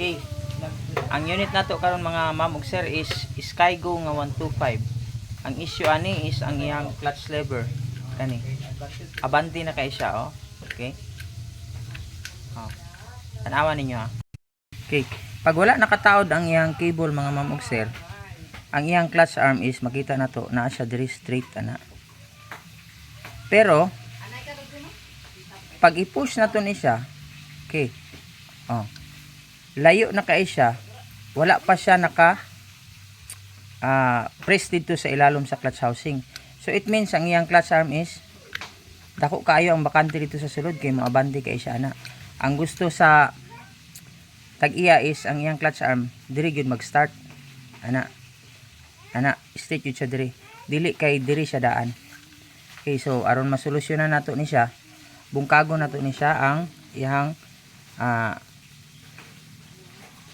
Okay. Ang unit nato karon mga ma'am ug sir is Skygo nga 125. Ang issue ani is ang iyang clutch lever kani. Abante na kay siya oh. Okay. Oh. Tanawan ninyo ha. Okay. Pag wala nakataod ang iyang cable mga ma'am ug sir, ang iyang clutch arm is makita nato naa siya diri straight ana. Pero pag i-push nato ni siya, okay. Oh. Layo na kay siya, wala pa siya naka press dito sa ilalom sa clutch housing. So it means ang iyang clutch arm is dako kaayo ang bakante dito sa sulod kay moabante kay siya ana. Ang gusto sa tag-iya is ang iyang clutch arm diri gyud mag-start. Ana straight gyud siya diri. Dili kay diri siya daan. Okay, so aron masolusyonan nato ni siya, bungkago nato ni siya ang iyang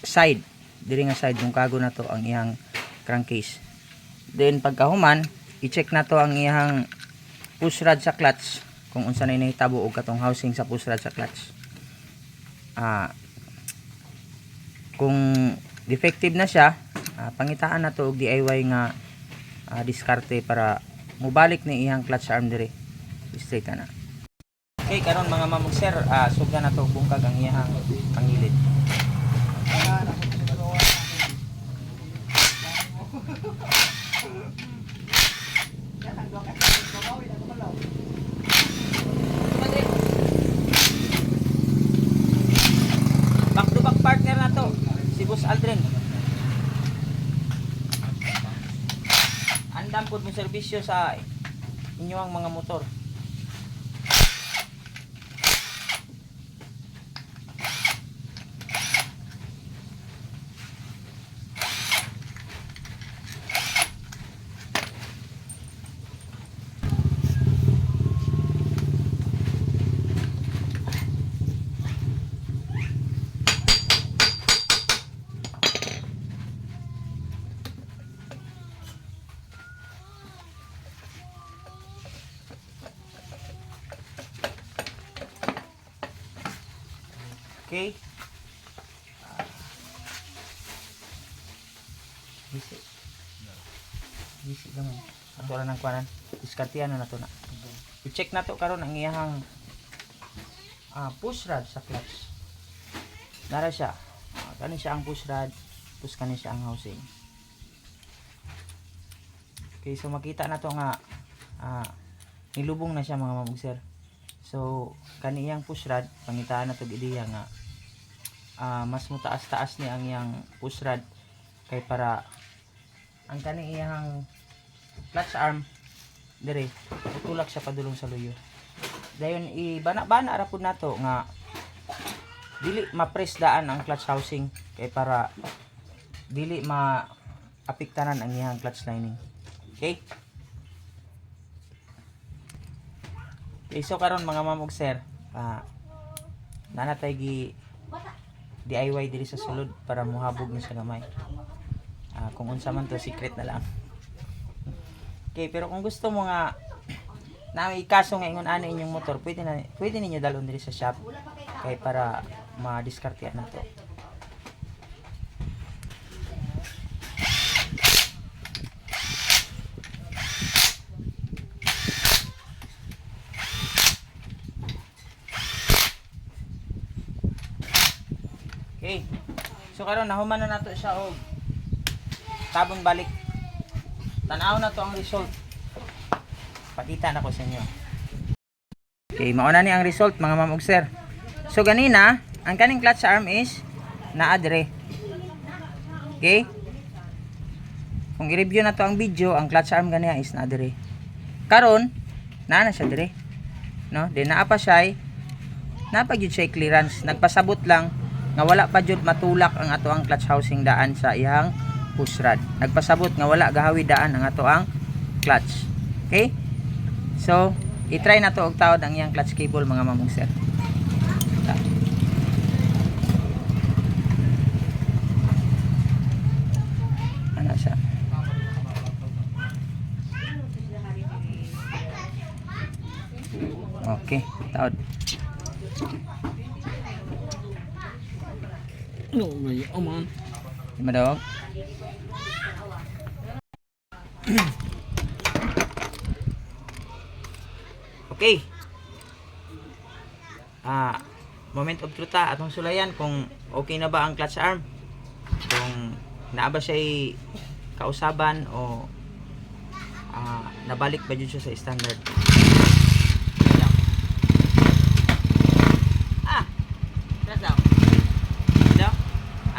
side. Diri nga side bungkago nato ang iyang crankcase. Then pagkahuman, i-check nato ang iyang push rod sa clutch kung unsa na nahitabo og katong housing sa push rod sa clutch. Kung defective na siya, pangitaan na to og DIY nga diskarte para mubalik ni iyang clutch arm dire straight na. Okay, karon mga ma'am ug sir, sugdan na to bungkag ang iyang pangilid. Back to back partner na to si Boss Aldrin. Andam pud mo serbisyo sa inyong mga motor. Okay. Bisi lang. Ato ra nang kuanan. Diskartihan na nato na. I-check nato karon ang iyang push rod sa clutch. Nara siya. Kani siya ang push rod, tapos kani siya ang housing. Okay, so makita nato nga nilubong na siya mga ma'am sir. So kani iyang push rod, pangitaan nato ideya nga mas mutaas-taas ni ang iyang push rod kay para ang kani iyang clutch arm dire tutulak siya padulong sa luyo. Dayon ibana-bana ra pud nato nga dili ma-press daan ang clutch housing kay para dili maapektanan ang iyang clutch lining. Okay? Okay, so karon mga ma'am ug sir, nanatay gi DIY diri sa sulod para muhabog ni sa gamay. Kung unsa man to secret na lang. Okay, pero kung gusto mo nga na may kaso nga ingon ani inyong motor, pwede ninyo dalon diri sa shop kay para ma-diskartehan na to. Okay. So karon nahuman na nato siya og tabon balik. Tan-aw na to ang result. Pakita na ko sa inyo. Okay, mao na ni ang result mga ma'am ug sir. So ganina, ang kaning clutch arm is naa dire. Okay? Kung i-review na to ang video, ang clutch arm ganiya is naa dire. Karon, naa na siya dire. No? Then naa pa siya napag-jud siya clearance. Nagpasabot lang nga wala pa jud matulak ang ato ang clutch housing daan sa iyang push rod. Nagpasabot nga wala gahawi daan ang ato ang clutch. Okay? So, i-try na to og taod ang iyang clutch cable mga ma'am ug sir. Ana siya. Okay, taod. No, may aman. Madog. Okay. Moment of truth atong sulayan kung okay na ba ang clutch arm. Kung naa ba siya kausaban o nabalik ba dyan siya sa standard. Press down. Daw?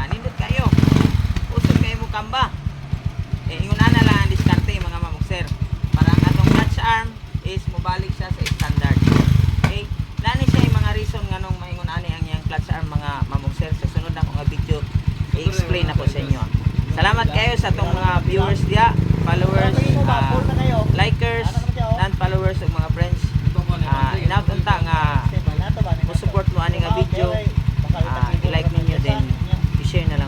Nindot kayo. Usod kayo mo kamba. Ingon na lang ang diskarte mga mamukser. Para ang atong clutch arm is mobalik siya sa standard. Okay? Nani siya yung mga reason nga nung maingon ani ang yang clutch arm mga mamukser. Sa sunod na kong video, i-explain ako sa inyo. Salamat kayo sa atong mga viewers diya, followers, likers, non-followers ug mga friends. Inaut unta nga mo support mo ani nga video. I-like ninyo din, i-share na lang